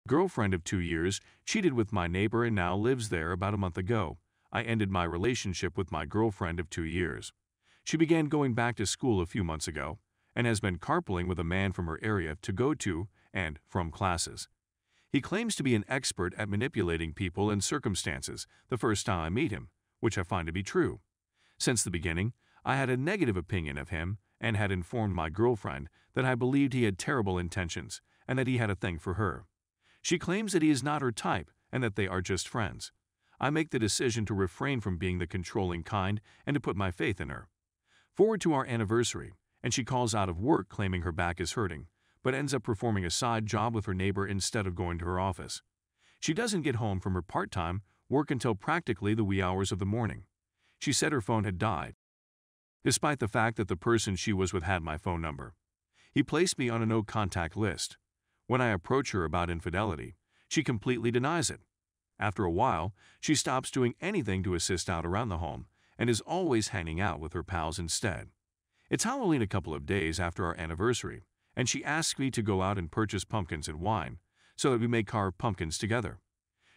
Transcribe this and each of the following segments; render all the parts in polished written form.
Girlfriend of 2 years cheated with my neighbor and now lives there. About a month ago, I ended my relationship with my girlfriend of 2 years. She began going back to school a few months ago and has been carpooling with a man from her area to go to and from classes. He claims to be an expert at manipulating people and circumstances the first time I meet him, which I find to be true. Since the beginning, I had a negative opinion of him and had informed my girlfriend that I believed he had terrible intentions and that he had a thing for her. She claims that he is not her type and that they are just friends. I make the decision to refrain from being the controlling kind and to put my faith in her. Forward to our anniversary, and she calls out of work claiming her back is hurting, but ends up performing a side job with her neighbor instead of going to her office. She doesn't get home from her part-time work until practically the wee hours of the morning. She said her phone had died, despite the fact that the person she was with had my phone number. He placed me on a no-contact list. When I approach her about infidelity, she completely denies it. After a while, she stops doing anything to assist out around the home and is always hanging out with her pals instead. It's Halloween a couple of days after our anniversary, and she asks me to go out and purchase pumpkins and wine so that we may carve pumpkins together.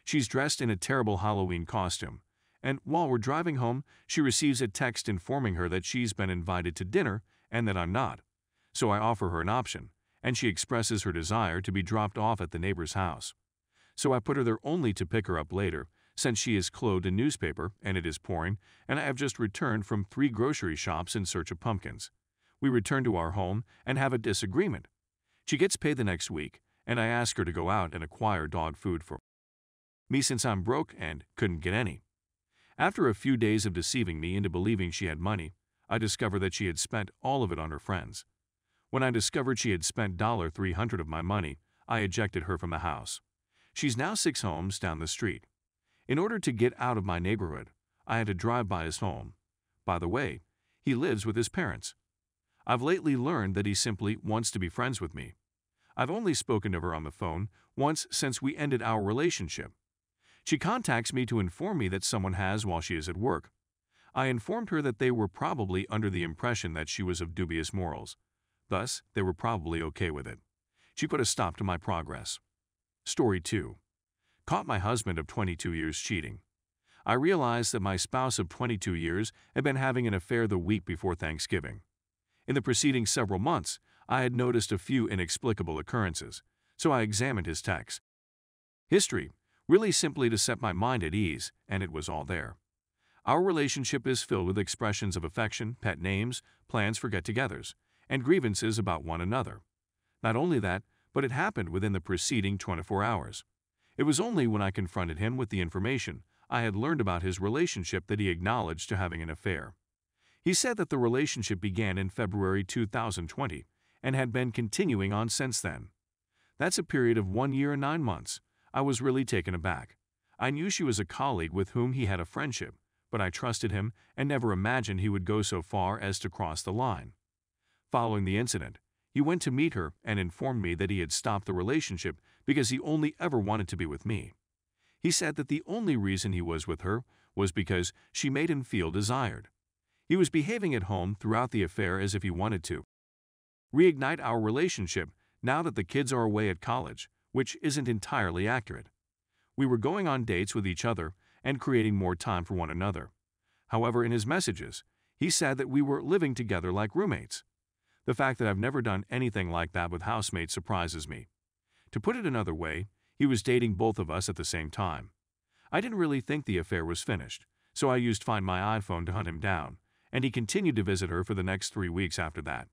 She's dressed in a terrible Halloween costume, and while we're driving home, she receives a text informing her that she's been invited to dinner and that I'm not. So I offer her an option, and she expresses her desire to be dropped off at the neighbor's house. So I put her there only to pick her up later, since she is clothed in newspaper and it is pouring, and I have just returned from 3 grocery shops in search of pumpkins. We return to our home and have a disagreement. She gets paid the next week, and I ask her to go out and acquire dog food for me since I'm broke and couldn't get any. After a few days of deceiving me into believing she had money, I discovered that she had spent all of it on her friends. When I discovered she had spent $300 of my money, I ejected her from the house. She's now 6 homes down the street. In order to get out of my neighborhood, I had to drive by his home. By the way, he lives with his parents. I've lately learned that he simply wants to be friends with me. I've only spoken to her on the phone once since we ended our relationship. She contacts me to inform me that someone has while she is at work. I informed her that they were probably under the impression that she was of dubious morals. Thus, they were probably okay with it. She put a stop to my progress. Story 2. Caught my husband of 22 years cheating. I realized that my spouse of 22 years had been having an affair the week before Thanksgiving. In the preceding several months, I had noticed a few inexplicable occurrences, so I examined his text history, really simply to set my mind at ease, and it was all there. Our relationship is filled with expressions of affection, pet names, plans for get-togethers, and grievances about one another. Not only that, but it happened within the preceding 24 hours. It was only when I confronted him with the information I had learned about his relationship that he acknowledged to having an affair. He said that the relationship began in February 2020 and had been continuing on since then. That's a period of 1 year and 9 months. I was really taken aback. I knew she was a colleague with whom he had a friendship, but I trusted him and never imagined he would go so far as to cross the line. Following the incident, he went to meet her and informed me that he had stopped the relationship because he only ever wanted to be with me. He said that the only reason he was with her was because she made him feel desired. He was behaving at home throughout the affair as if he wanted to reignite our relationship now that the kids are away at college, which isn't entirely accurate. We were going on dates with each other and creating more time for one another. However, in his messages, he said that we were living together like roommates. The fact that I've never done anything like that with housemates surprises me. To put it another way, he was dating both of us at the same time. I didn't really think the affair was finished, so I used Find My iPhone to hunt him down, and he continued to visit her for the next 3 weeks after that.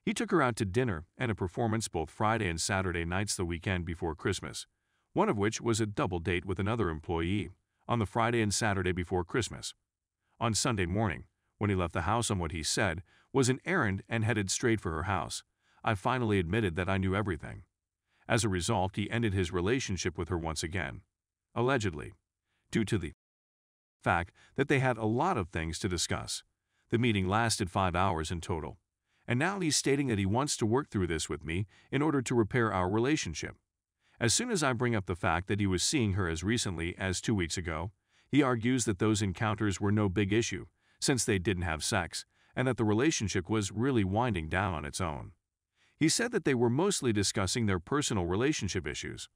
He took her out to dinner and a performance both Friday and Saturday nights the weekend before Christmas, one of which was a double date with another employee on the Friday and Saturday before Christmas. On Sunday morning, when he left the house on what he said was an errand and headed straight for her house, I finally admitted that I knew everything. As a result, he ended his relationship with her once again, allegedly, due to the fact that they had a lot of things to discuss. The meeting lasted 5 hours in total, and now he's stating that he wants to work through this with me in order to repair our relationship. As soon as I bring up the fact that he was seeing her as recently as 2 weeks ago, he argues that those encounters were no big issue, since they didn't have sex, and that the relationship was really winding down on its own. He said that they were mostly discussing their personal relationship issues.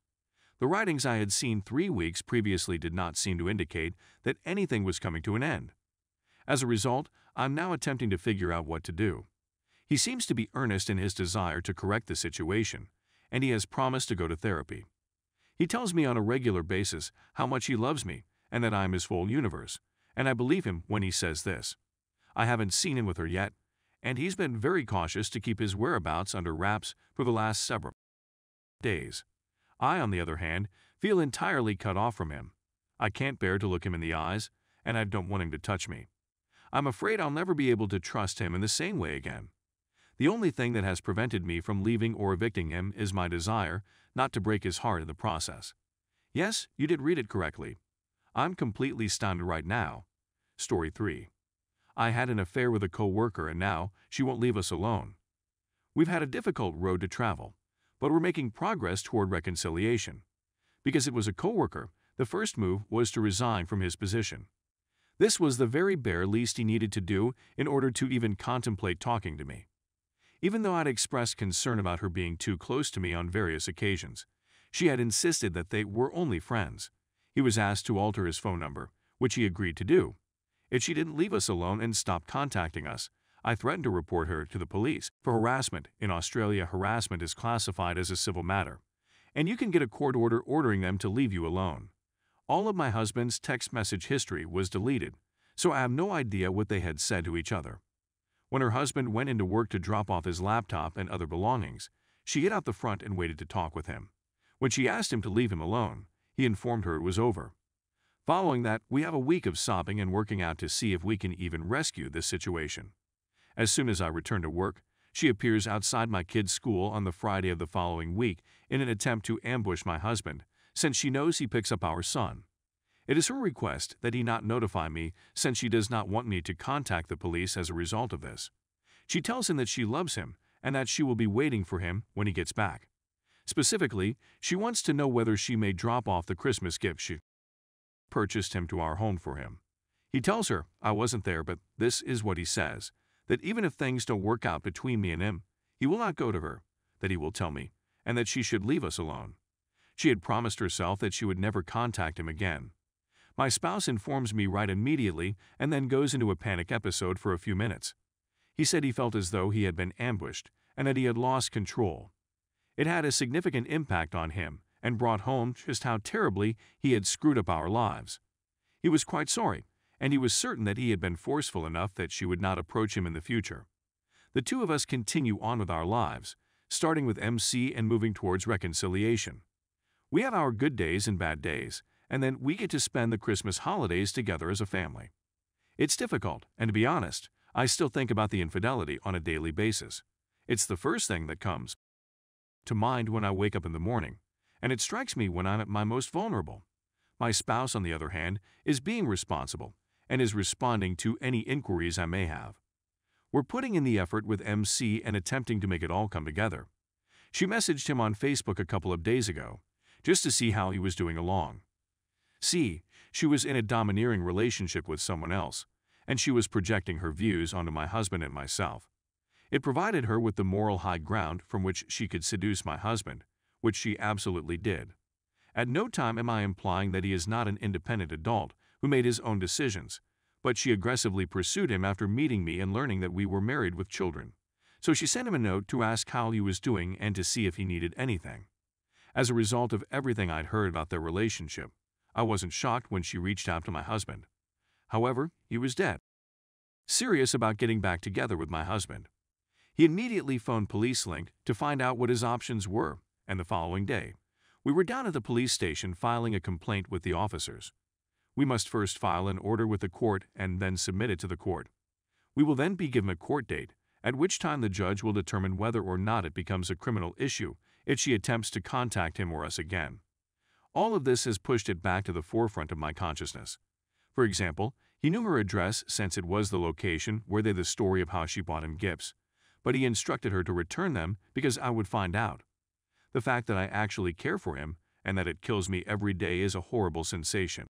The writings I had seen 3 weeks previously did not seem to indicate that anything was coming to an end. As a result, I'm now attempting to figure out what to do. He seems to be earnest in his desire to correct the situation, and he has promised to go to therapy. He tells me on a regular basis how much he loves me and that I am his full universe, and I believe him when he says this. I haven't seen him with her yet, and he's been very cautious to keep his whereabouts under wraps for the last several days. I, on the other hand, feel entirely cut off from him. I can't bear to look him in the eyes, and I don't want him to touch me. I'm afraid I'll never be able to trust him in the same way again. The only thing that has prevented me from leaving or evicting him is my desire not to break his heart in the process. Yes, you did read it correctly. I'm completely stunned right now. Story 3. I had an affair with a co-worker and now she won't leave us alone. We've had a difficult road to travel, but we're making progress toward reconciliation. Because it was a co-worker, the first move was to resign from his position. This was the very bare least he needed to do in order to even contemplate talking to me. Even though I'd expressed concern about her being too close to me on various occasions, she had insisted that they were only friends. He was asked to alter his phone number, which he agreed to do. If she didn't leave us alone and stop contacting us, I threatened to report her to the police for harassment. In Australia, harassment is classified as a civil matter, and you can get a court order ordering them to leave you alone. All of my husband's text message history was deleted, so I have no idea what they had said to each other. When her husband went into work to drop off his laptop and other belongings, she hid out the front and waited to talk with him. When she asked him to leave him alone, he informed her it was over. Following that, we have a week of sobbing and working out to see if we can even rescue this situation. As soon as I return to work, she appears outside my kid's school on the Friday of the following week in an attempt to ambush my husband, since she knows he picks up our son. It is her request that he not notify me since she does not want me to contact the police as a result of this. She tells him that she loves him and that she will be waiting for him when he gets back. Specifically, she wants to know whether she may drop off the Christmas gift she purchased him to our home for him. He tells her I wasn't there, but this is what he says, that even if things don't work out between me and him, he will not go to her, that he will tell me, and that she should leave us alone. She had promised herself that she would never contact him again. My spouse informs me right immediately and then goes into a panic episode for a few minutes. He said he felt as though he had been ambushed and that he had lost control. It had a significant impact on him and brought home just how terribly he had screwed up our lives. He was quite sorry, and he was certain that he had been forceful enough that she would not approach him in the future. The two of us continue on with our lives, starting with MC and moving towards reconciliation. We have our good days and bad days, and then we get to spend the Christmas holidays together as a family. It's difficult, and to be honest, I still think about the infidelity on a daily basis. It's the first thing that comes to mind when I wake up in the morning, and it strikes me when I'm at my most vulnerable. My spouse, on the other hand, is being responsible and is responding to any inquiries I may have. We're putting in the effort with MC and attempting to make it all come together. She messaged him on Facebook a couple of days ago, just to see how he was doing along. See, she was in a domineering relationship with someone else, and she was projecting her views onto my husband and myself. It provided her with the moral high ground from which she could seduce my husband, which she absolutely did. At no time am I implying that he is not an independent adult who made his own decisions, but she aggressively pursued him after meeting me and learning that we were married with children. So she sent him a note to ask how he was doing and to see if he needed anything. As a result of everything I'd heard about their relationship, I wasn't shocked when she reached out to my husband. However, he was dead serious about getting back together with my husband. He immediately phoned Police Link to find out what his options were, and the following day, we were down at the police station filing a complaint with the officers. We must first file an order with the court and then submit it to the court. We will then be given a court date, at which time the judge will determine whether or not it becomes a criminal issue if she attempts to contact him or us again. All of this has pushed it back to the forefront of my consciousness. For example, he knew her address since it was the location where they the story of how she bought him gifts, but he instructed her to return them because I would find out. The fact that I actually care for him and that it kills me every day is a horrible sensation.